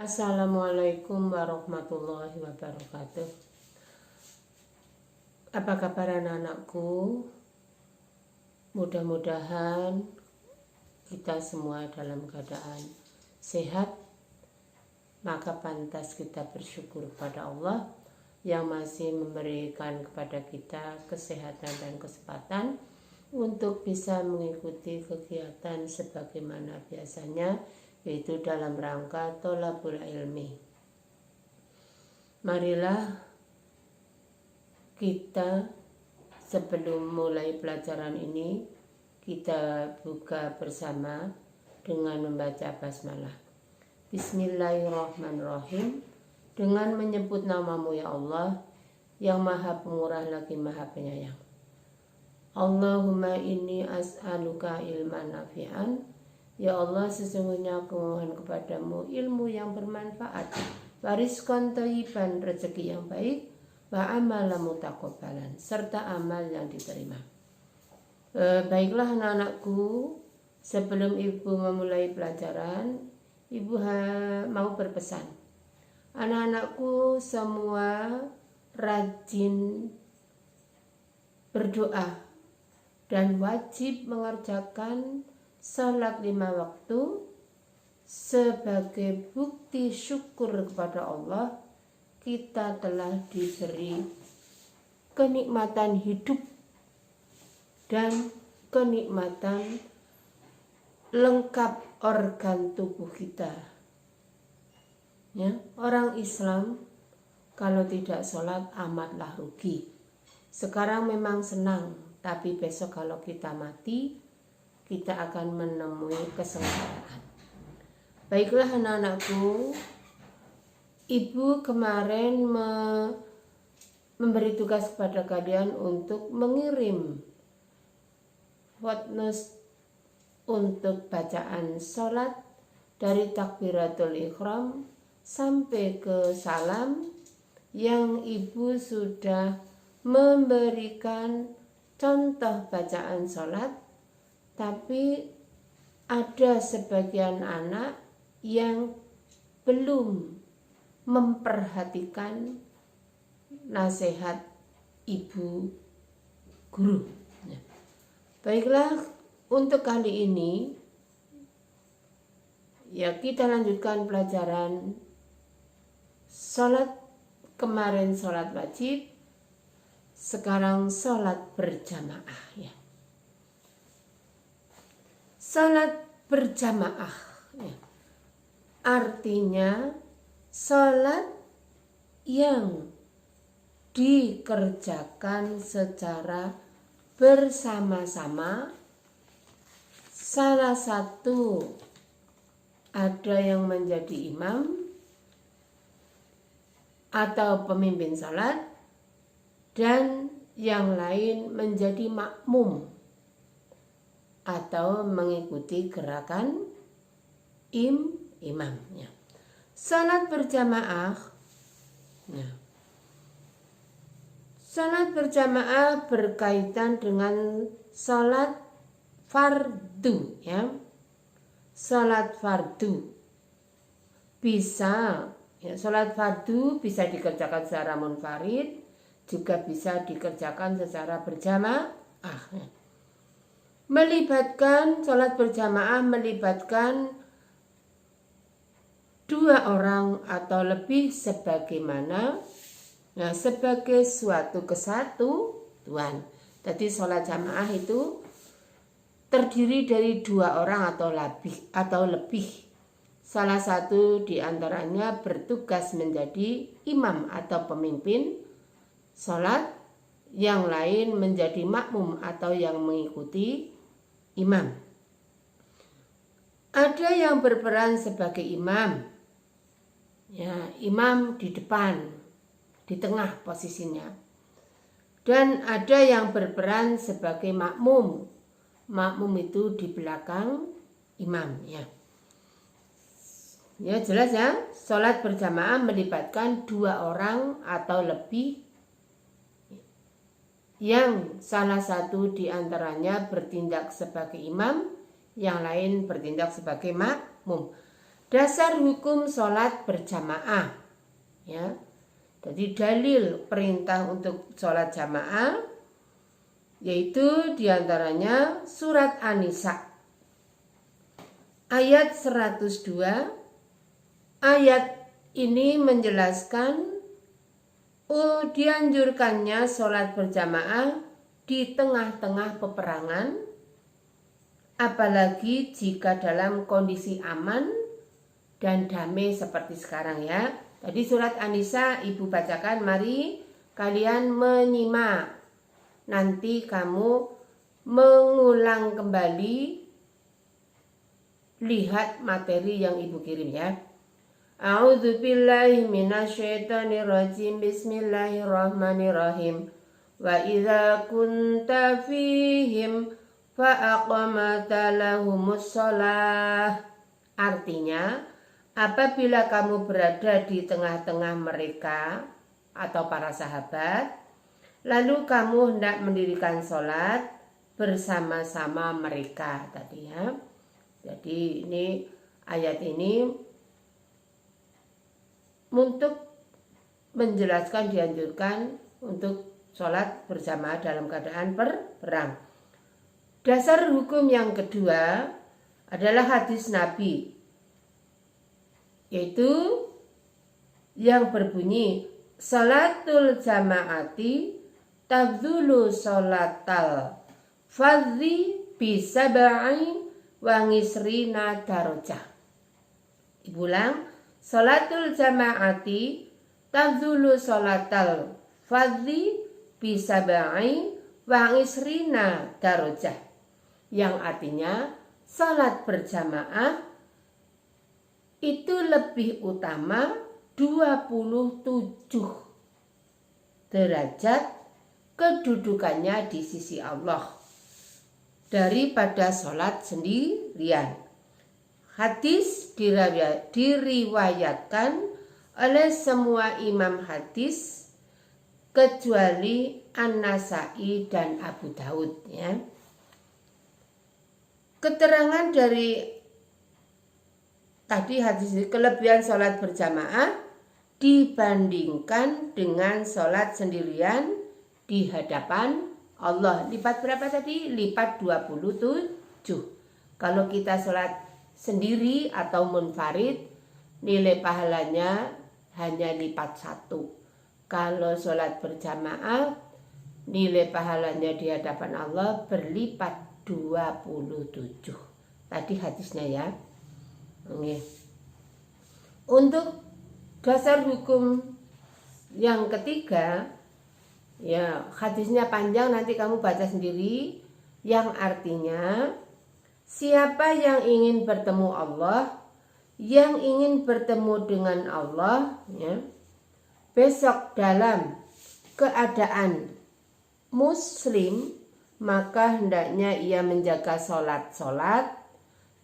Assalamualaikum warahmatullahi wabarakatuh. Apa kabar anak-anakku? Mudah-mudahan kita semua dalam keadaan sehat. Maka pantas kita bersyukur kepada Allah yang masih memberikan kepada kita kesehatan dan kesempatan untuk bisa mengikuti kegiatan sebagaimana biasanya, yaitu dalam rangka tholabul ilmi. Marilah kita sebelum mulai pelajaran ini kita buka bersama dengan membaca basmalah. Bismillahirrahmanirrahim. Dengan menyebut namamu ya Allah, yang maha pemurah lagi maha penyayang. Allahumma inni as'aluka ilman nafi'an. Ya Allah, sesungguhnya aku mohon kepadamu ilmu yang bermanfaat, warizqan thayyiban, rezeki yang baik, wa amalan mutaqabbalan, serta amal yang diterima. Baiklah anak-anakku, sebelum ibu memulai pelajaran, ibu mau berpesan. Anak-anakku semua rajin berdoa dan wajib mengerjakan salat 5 waktu sebagai bukti syukur kepada Allah kita telah diberi kenikmatan hidup dan kenikmatan lengkap organ tubuh kita. Ya, orang Islam kalau tidak sholat amatlah rugi. Sekarang memang senang, tapi besok kalau kita mati kita akan menemui kesengsaraan. Baiklah anak-anakku, ibu kemarin memberi tugas kepada kalian untuk mengirim voice untuk bacaan sholat dari takbiratul ihram sampai ke salam, yang ibu sudah memberikan contoh bacaan sholat. Tapi ada sebagian anak yang belum memperhatikan nasihat ibu guru. Baiklah, untuk kali ini ya kita lanjutkan pelajaran sholat. Kemarin sholat wajib, sekarang sholat berjamaah ya. Salat berjamaah ya, artinya salat yang dikerjakan secara bersama-sama. Salah satu ada yang menjadi imam atau pemimpin salat, dan yang lain menjadi makmum atau mengikuti gerakan imamnya. Salat berjamaah ya. Salat berjamaah berkaitan dengan salat fardu ya. Salat fardu bisa ya, salat fardu bisa dikerjakan secara munfarid, juga bisa dikerjakan secara berjamaah ya. Salat berjamaah melibatkan 2 orang atau lebih sebagaimana sebagai suatu kesatuan. Jadi salat jamaah itu terdiri dari 2 orang atau lebih. Salah satu di antaranya bertugas menjadi imam atau pemimpin salat, yang lain menjadi makmum atau yang mengikuti imam. Ada yang berperan sebagai imam ya, imam di depan, di tengah posisinya, dan ada yang berperan sebagai makmum. Makmum itu di belakang imam ya. Ya jelas ya, sholat berjamaah melibatkan 2 orang atau lebih, yang salah satu di antaranya bertindak sebagai imam, yang lain bertindak sebagai makmum. Dasar hukum sholat berjamaah, ya. Jadi dalil perintah untuk sholat jamaah yaitu diantaranya surat An-Nisa ayat 102. Ayat ini menjelaskan dianjurkannya sholat berjamaah di tengah-tengah peperangan, apalagi jika dalam kondisi aman dan damai seperti sekarang, ya. Tadi surat An-Nisa ibu bacakan, mari kalian menyimak. Nanti kamu mengulang kembali, lihat materi yang ibu kirim, ya. A'udzubillahi minasyaitonirrajim. Bismillahirrahmanirrahim. Wa idza kunta fihim fa aqamta lahumus shalah. Artinya, apabila kamu berada di tengah-tengah mereka atau para sahabat, lalu kamu hendak mendirikan sholat bersama-sama mereka tadi, ya. Jadi ini ayat ini untuk menjelaskan dianjurkan untuk sholat berjamaah dalam keadaan perang. Dasar hukum yang kedua adalah hadis Nabi, yaitu yang berbunyi salatul jamaati tafdhulu salatal fadhi bisab'in wa ngisrina darajah. Diulang, salatul jamaati tafdhulu salatal fadhi bisab'in wa ngisrina darajah, yang artinya salat berjamaah itu lebih utama 27 derajat kedudukannya di sisi Allah daripada sholat sendirian. Hadis diriwayatkan oleh semua imam hadis kecuali An-Nasai dan Abu Daud, ya. Keterangan dari tadi hadis kelebihan sholat berjamaah dibandingkan dengan sholat sendirian di hadapan Allah. Lipat berapa tadi? Lipat 27. Kalau kita sholat sendiri atau munfarid, nilai pahalanya hanya lipat 1. Kalau sholat berjamaah, nilai pahalanya di hadapan Allah berlipat 27. Tadi hadisnya, ya. Oke. Untuk dasar hukum yang ketiga, ya, hadisnya panjang, nanti kamu baca sendiri, yang artinya siapa yang ingin bertemu Allah, yang ingin bertemu dengan Allah, ya, besok dalam keadaan muslim, maka hendaknya ia menjaga sholat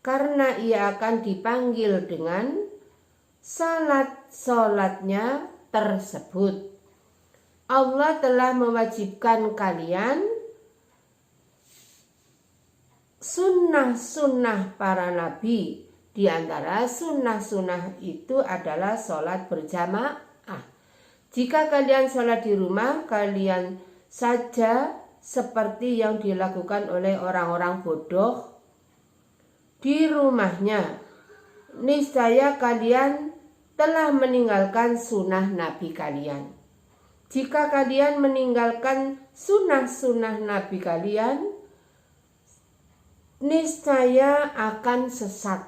karena ia akan dipanggil dengan sholatnya tersebut. Allah telah mewajibkan kalian sunnah-sunnah para nabi. Di antara sunnah-sunnah itu adalah sholat berjamaah. Jika kalian sholat di rumah, kalian saja seperti yang dilakukan oleh orang-orang bodoh di rumahnya, niscaya kalian telah meninggalkan sunnah nabi kalian. Jika kalian meninggalkan sunnah-sunnah nabi kalian, niscaya akan sesat.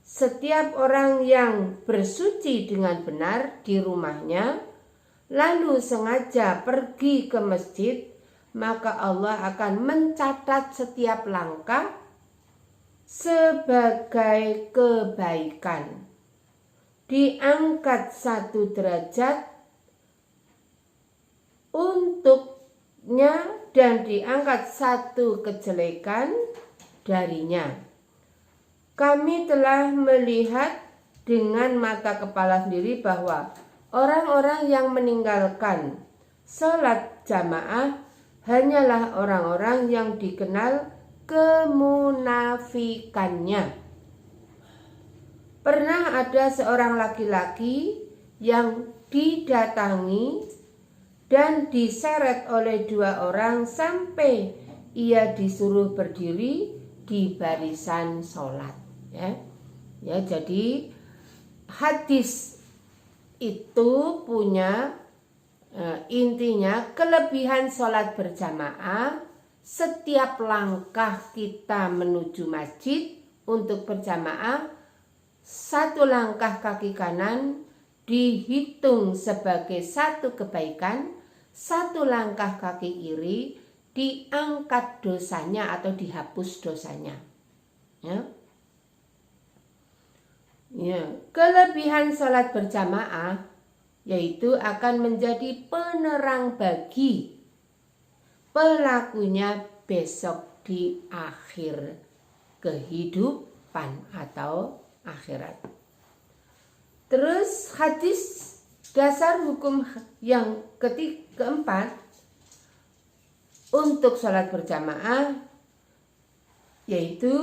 Setiap orang yang bersuci dengan benar di rumahnya, lalu sengaja pergi ke masjid, maka Allah akan mencatat setiap langkah sebagai kebaikan, diangkat 1 derajat untuknya dan diangkat 1 kejelekan darinya. Kami telah melihat dengan mata kepala sendiri bahwa orang-orang yang meninggalkan sholat jamaah hanyalah orang-orang yang dikenal kemunafikannya. Pernah ada seorang laki-laki yang didatangi dan diseret oleh 2 orang sampai ia disuruh berdiri di barisan sholat. Ya, jadi hadis itu punya intinya kelebihan sholat berjamaah. Setiap langkah kita menuju masjid untuk berjamaah, 1 langkah kaki kanan dihitung sebagai 1 kebaikan, 1 langkah kaki kiri diangkat dosanya atau dihapus dosanya. Ya. Kelebihan sholat berjamaah yaitu akan menjadi penerang bagi pelakunya besok di akhir kehidupan atau akhirat. Terus hadis dasar hukum yang keempat untuk sholat berjamaah yaitu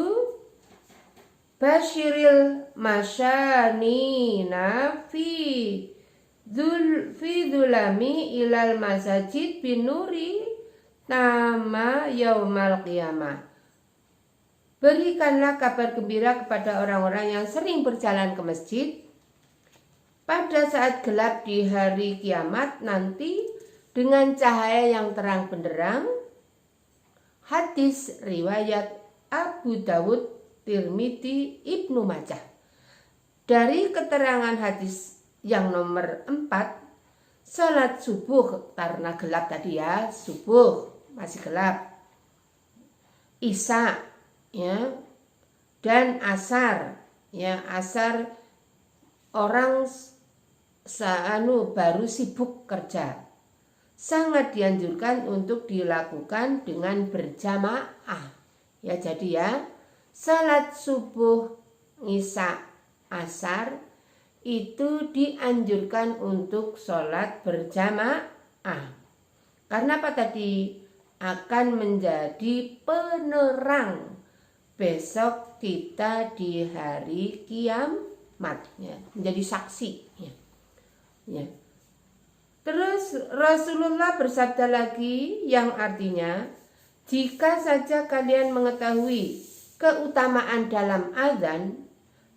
basyiril masyanina fi dzulami ilal masajid binuri tama yaumal qiyamah. Berikanlah kabar gembira kepada orang-orang yang sering berjalan ke masjid pada saat gelap di hari kiamat nanti dengan cahaya yang terang benderang. Hadis riwayat Abu Dawud, Tirmidzi, Ibnu Majah. Dari keterangan hadis yang nomor 4, salat subuh karena gelap tadi ya, subuh masih gelap, isya ya, dan asar ya, asar orang baru sibuk kerja, sangat dianjurkan untuk dilakukan dengan berjamaah ya. Jadi ya, salat subuh, isya, asar itu dianjurkan untuk sholat berjamaah. Karena apa tadi? Akan menjadi penerang besok kita di hari kiamat ya, menjadi saksi ya. Terus Rasulullah bersabda lagi yang artinya, jika saja kalian mengetahui keutamaan dalam azan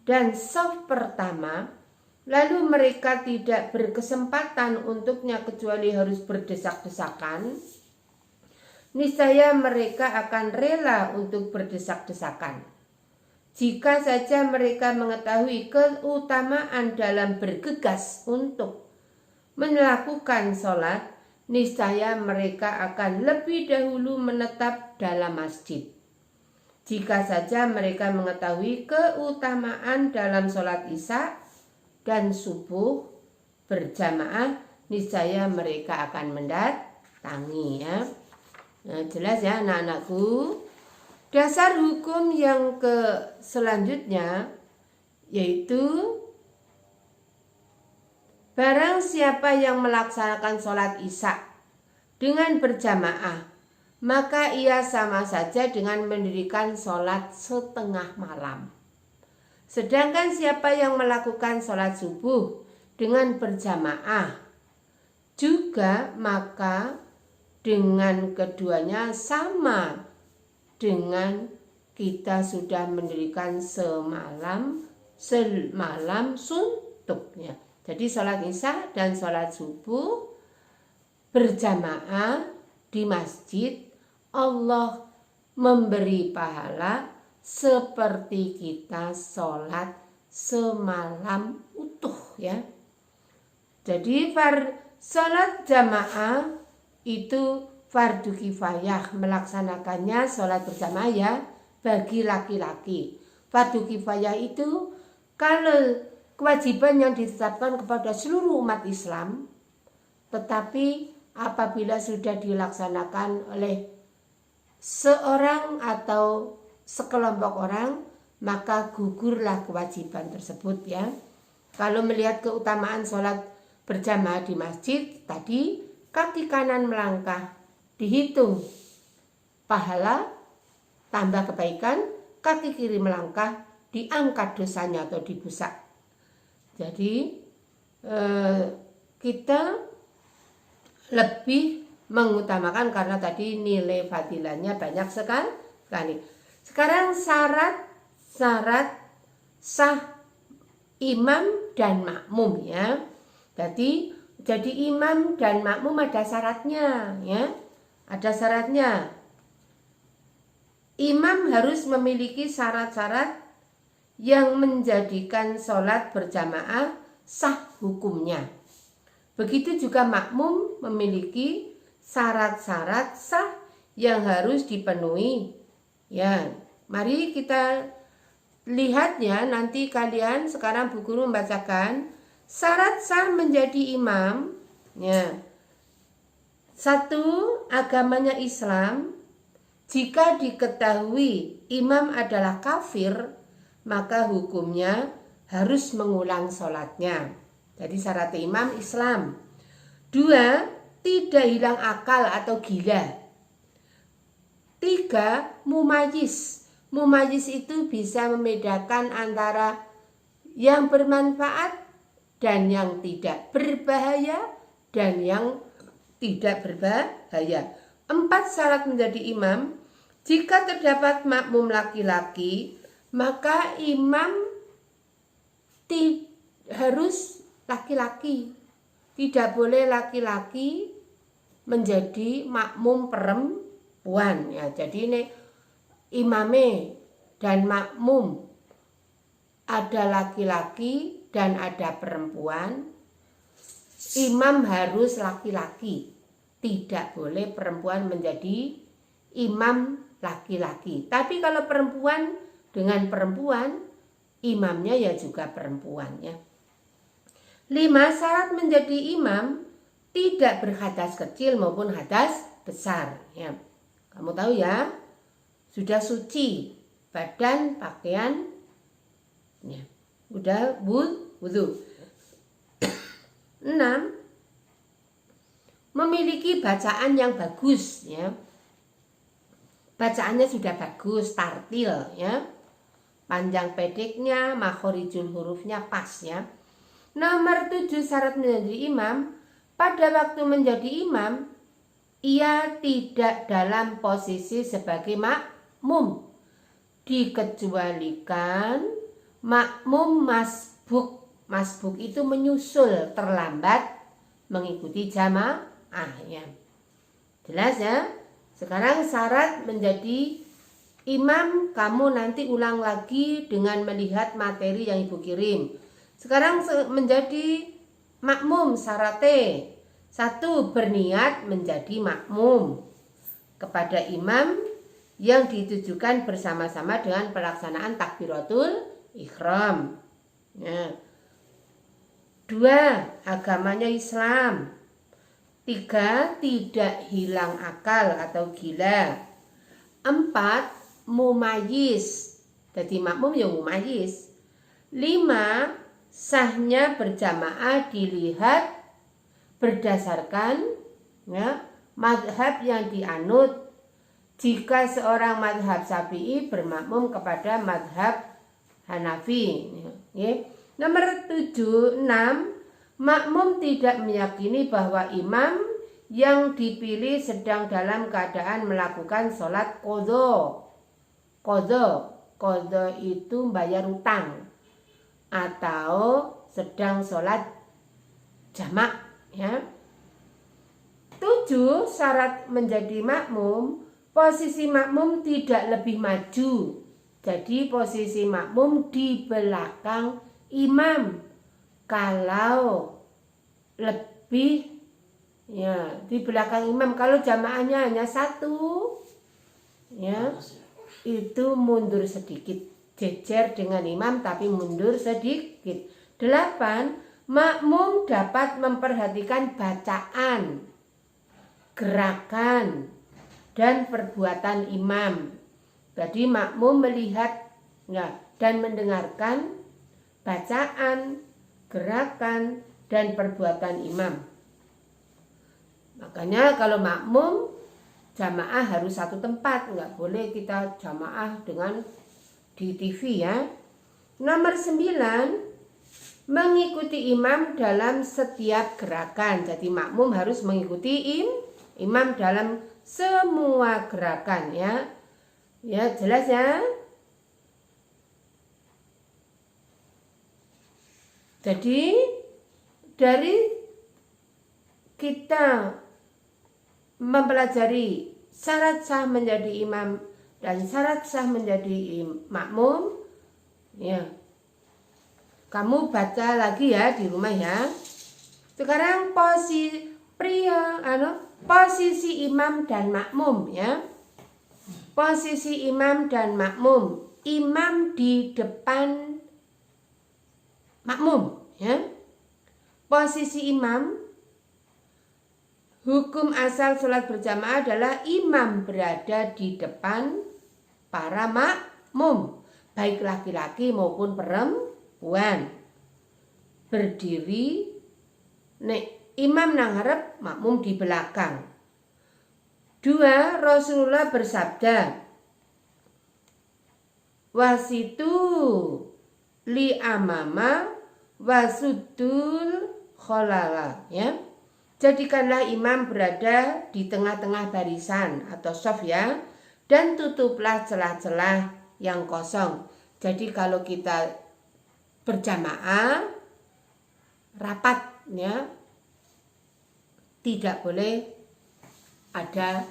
dan shaf pertama, lalu mereka tidak berkesempatan untuknya kecuali harus berdesak-desakan, niscaya mereka akan rela untuk berdesak-desakan. Jika saja mereka mengetahui keutamaan dalam bergegas untuk melakukan sholat, niscaya mereka akan lebih dahulu menetap dalam masjid. Jika saja mereka mengetahui keutamaan dalam sholat isya dan subuh berjamaah, niscaya mereka akan mendatangi ya. Nah, jelas ya anak-anakku. Dasar hukum yang selanjutnya yaitu barang siapa yang melaksanakan sholat isya dengan berjamaah, maka ia sama saja dengan mendirikan sholat setengah malam. Sedangkan siapa yang melakukan sholat subuh dengan berjamaah juga, maka dengan keduanya sama dengan kita sudah mendirikan semalam suntuknya. Jadi sholat isya dan sholat subuh berjamaah di masjid, Allah memberi pahala seperti kita sholat semalam utuh ya. Jadi sholat jamaah itu fardu kifayah, melaksanakannya sholat berjamaah ya bagi laki-laki. Fardu kifayah itu kalau kewajiban yang ditetapkan kepada seluruh umat Islam, tetapi apabila sudah dilaksanakan oleh seorang atau sekelompok orang, maka gugurlah kewajiban tersebut ya. Kalau melihat keutamaan sholat berjamaah di masjid tadi, kaki kanan melangkah dihitung pahala tambah kebaikan, kaki kiri melangkah diangkat dosanya atau dibusak. Jadi kita lebih mengutamakan karena tadi nilai fadilahnya banyak sekali. Sekarang syarat sah imam dan makmum ya. Jadi imam dan makmum ada syaratnya ya. Ada syaratnya. Imam harus memiliki syarat-syarat yang menjadikan sholat berjamaah sah hukumnya. Begitu juga makmum memiliki syarat-syarat sah yang harus dipenuhi. Ya, mari kita lihat ya, nanti kalian sekarang Bu Guru membacakan syarat sah menjadi imam. Ya. 1. Agamanya Islam. Jika diketahui imam adalah kafir, maka hukumnya harus mengulang sholatnya. Jadi syarat imam Islam. 2. Tidak hilang akal atau gila. 3. Mumayyiz. Mumayyiz itu bisa membedakan antara yang bermanfaat dan yang tidak berbahaya dan yang tidak berbahaya. 4. Syarat menjadi imam. Jika terdapat makmum laki-laki, maka imam harus laki-laki. Tidak boleh laki-laki menjadi makmum perempuan ya. Jadi ini imame dan makmum ada laki-laki dan ada perempuan. Imam harus laki-laki. Tidak boleh perempuan menjadi imam laki-laki. Tapi kalau perempuan dengan perempuan, imamnya ya juga perempuan ya. 5. Syarat menjadi imam tidak berhadas kecil maupun hadas besar ya. Kamu tahu ya, sudah suci badan, pakaian ya. Udah wudu. 6. Memiliki bacaan yang bagus ya. Bacaannya sudah bagus, tartil ya. Panjang pendeknya, makhorijul hurufnya pas ya. Nomor 7 syarat menjadi imam. Pada waktu menjadi imam, ia tidak dalam posisi sebagai makmum. Dikecualikan makmum masbuk. Masbuk itu menyusul terlambat mengikuti jamaah ya. Jelas ya? Sekarang syarat menjadi imam kamu nanti ulang lagi dengan melihat materi yang Ibu kirim. Sekarang menjadi makmum syaratnya. 1. Berniat menjadi makmum kepada imam yang ditujukan bersama-sama dengan pelaksanaan takbiratul ihram. Ya. 2. Agamanya Islam. 3. Tidak hilang akal atau gila. 4. Mumayyiz. Jadi makmum ya mumayyiz. 5. Sahnya berjamaah dilihat berdasarkan ya, mazhab yang dianut. Jika seorang mazhab Syafi'i bermakmum kepada mazhab Hanafi ya. Nomor 7, 6. Makmum tidak meyakini bahwa imam yang dipilih sedang dalam keadaan melakukan sholat qadha. Qadha itu bayar utang atau sedang sholat jamak ya. 7. Syarat menjadi makmum. Posisi makmum tidak lebih maju. Jadi posisi makmum di belakang imam. Kalau lebih ya di belakang imam, kalau jamaahnya hanya 1 ya, itu mundur sedikit, jejer dengan imam tapi mundur sedikit. 8. Makmum dapat memperhatikan bacaan, gerakan dan perbuatan imam. Jadi makmum melihat ya, dan mendengarkan bacaan, gerakan dan perbuatan imam. Makanya kalau makmum jamaah harus satu tempat, nggak boleh kita jamaah dengan di TV ya. Nomor 9, mengikuti imam dalam setiap gerakan. Jadi makmum harus mengikuti imam dalam semua gerakan ya. Ya, jelas ya? Jadi dari kita mempelajari syarat sah menjadi imam dan syarat sah menjadi makmum, ya, kamu baca lagi ya di rumah ya. Sekarang posisi imam dan makmum ya. Posisi imam dan makmum. Imam di depan makmum ya. Posisi imam, hukum asal sholat berjamaah adalah imam berada di depan para makmum, baik laki-laki maupun perempuan. Berdiri, imam nang ngarep, makmum di belakang. 2, Rasulullah bersabda, wasitu li amama wasudul kholala ya. Jadikanlah imam berada di tengah-tengah barisan atau shaf ya, dan tutuplah celah-celah yang kosong. Jadi kalau kita berjamaah rapat ya, tidak boleh ada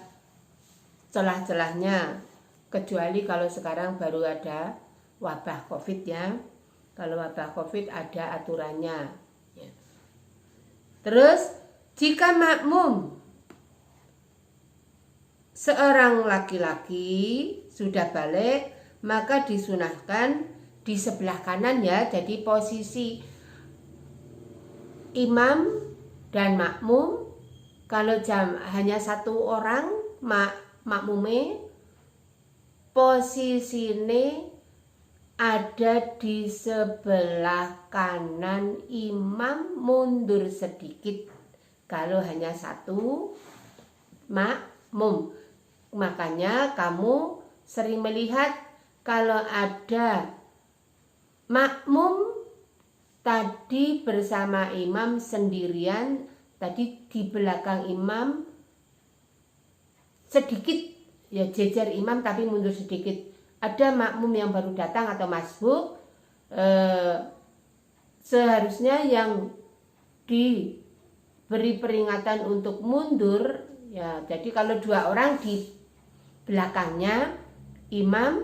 celah-celahnya, kecuali kalau sekarang baru ada wabah COVID ya. Kalau wabah COVID ada aturannya ya. Terus jika makmum seorang laki-laki sudah balik, maka disunahkan di sebelah kanan ya. Jadi posisi imam dan makmum, kalau hanya satu orang makmume, posisine ada di sebelah kanan imam, mundur sedikit kalau hanya satu makmum. Makanya kamu sering melihat kalau ada makmum tadi bersama imam sendirian, tadi di belakang imam sedikit ya, jejer imam tapi mundur sedikit. Ada makmum yang baru datang atau masbuk, seharusnya yang diberi peringatan untuk mundur ya. Jadi kalau 2 orang di belakangnya imam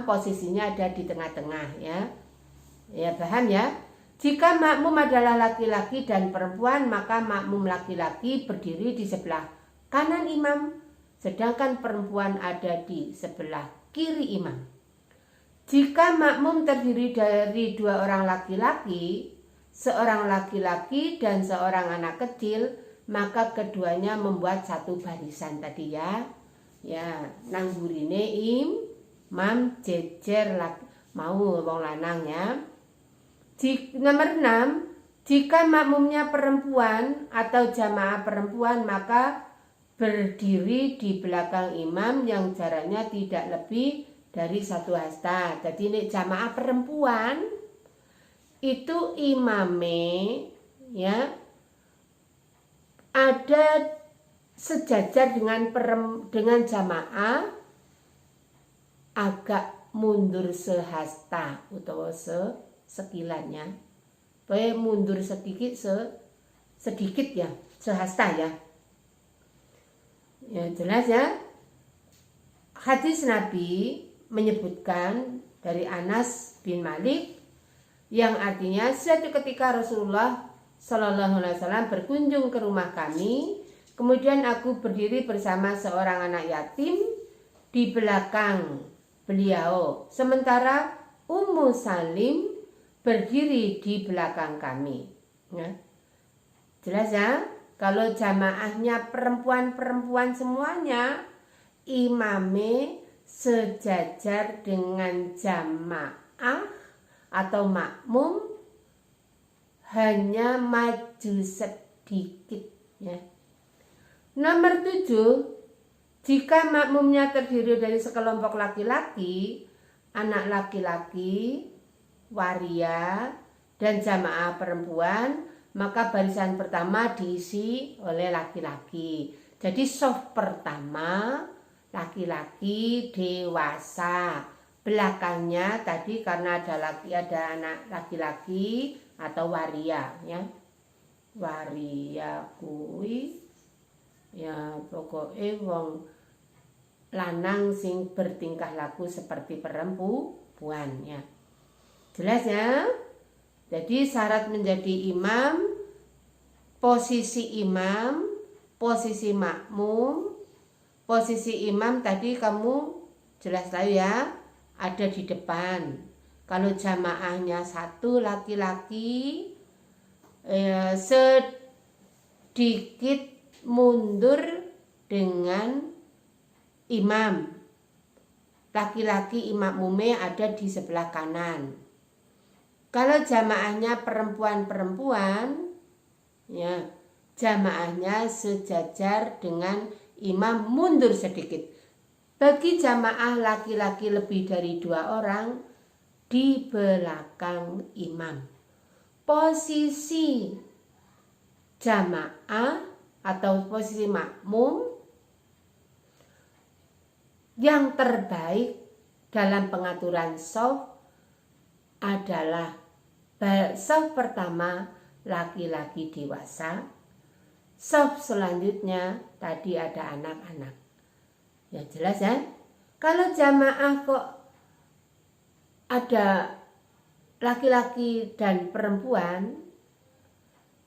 posisinya ada di tengah-tengah ya. Ya, paham ya? Jika makmum adalah laki-laki dan perempuan, maka makmum laki-laki berdiri di sebelah kanan imam, sedangkan perempuan ada di sebelah kiri imam. Jika makmum terdiri dari 2 orang laki-laki, seorang laki-laki dan seorang anak kecil, maka keduanya membuat satu barisan tadi ya. Ya, nang burine imam jejer mau wong lanang ya. Nomor 6, jika makmumnya perempuan atau jamaah perempuan, maka berdiri di belakang imam yang jaraknya tidak lebih dari 1 hasta. Jadi ini jamaah perempuan itu imame ya ada sejajar dengan jamaah, agak mundur sehasta utawa sekilannya. Boleh mundur sedikit ya, sehasta ya. Ya, jelas ya. Hadis Nabi menyebutkan dari Anas bin Malik yang artinya, suatu ketika Rasulullah Shallallahu Alaihi Wasallam berkunjung ke rumah kami, kemudian aku berdiri bersama seorang anak yatim di belakang beliau, sementara Ummu Salim berdiri di belakang kami. Ya. Jelas ya. Kalau jamaahnya perempuan-perempuan semuanya, imame sejajar dengan jamaah atau makmum, hanya maju sedikit ya. Nomor 7, jika makmumnya terdiri dari sekelompok laki-laki, anak laki-laki waria dan jamaah perempuan, maka barisan pertama diisi oleh laki-laki. Jadi shaf pertama laki-laki dewasa, belakangnya tadi karena ada anak laki-laki atau waria ya. Waria kuwi ya pokoknya wong lanang sing bertingkah laku seperti perempuan ya. Jelas ya? Jadi syarat menjadi imam, posisi makmum. Posisi imam tadi kamu jelas tahu ya, ada di depan. Kalau jamaahnya satu laki-laki, sedikit mundur dengan imam. Laki-laki makmumnya ada di sebelah kanan. Kalau jamaahnya perempuan-perempuan, ya jamaahnya sejajar dengan imam, mundur sedikit. Bagi jamaah laki-laki lebih dari 2 orang, di belakang imam. Posisi jamaah atau posisi makmum yang terbaik dalam pengaturan shaf adalah shaf pertama laki-laki dewasa, shaf selanjutnya tadi ada anak-anak. Ya jelas ya. Kalau jamaah kok ada laki-laki dan perempuan,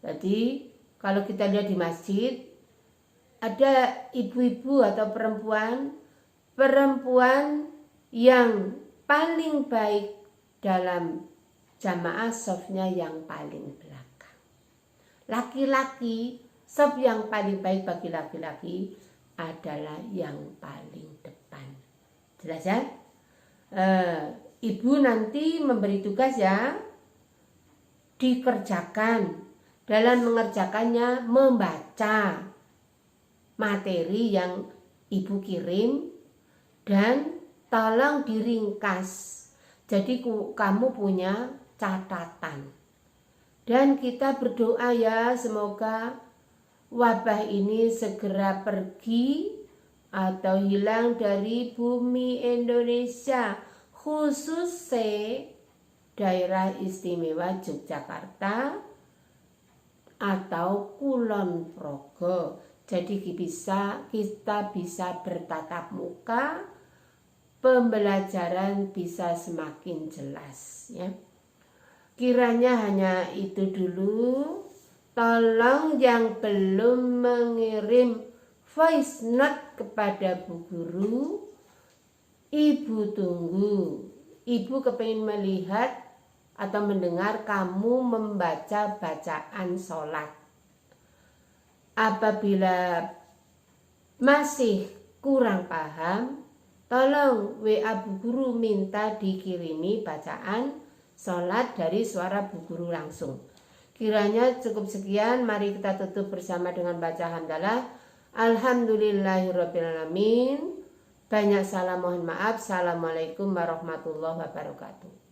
jadi kalau kita lihat di masjid ada ibu-ibu atau perempuan yang paling baik dalam jamaah shafnya yang paling belakang. Laki-laki shaf yang paling baik bagi laki-laki adalah yang paling depan. Jelas ya? Ibu nanti memberi tugas ya, dikerjakan. Dalam mengerjakannya membaca materi yang ibu kirim dan tolong diringkas. Jadi kamu punya catatan. Dan kita berdoa ya, semoga wabah ini segera pergi atau hilang dari bumi Indonesia, khususnya daerah istimewa Yogyakarta atau Kulon Progo. Jadi kita bisa bertatap muka, pembelajaran bisa semakin jelas ya. Kiranya hanya itu dulu. Tolong yang belum mengirim voice note kepada Bu Guru, Ibu tunggu. Ibu kepingin melihat atau mendengar kamu membaca bacaan sholat. Apabila masih kurang paham, tolong WA Bu Guru minta dikirimi bacaan sholat dari suara Bu Guru langsung. Kiranya cukup sekian, mari kita tutup bersama dengan baca hamdalah. Alhamdulillahirrabbilalamin. Banyak salam mohon maaf. Assalamualaikum warahmatullahi wabarakatuh.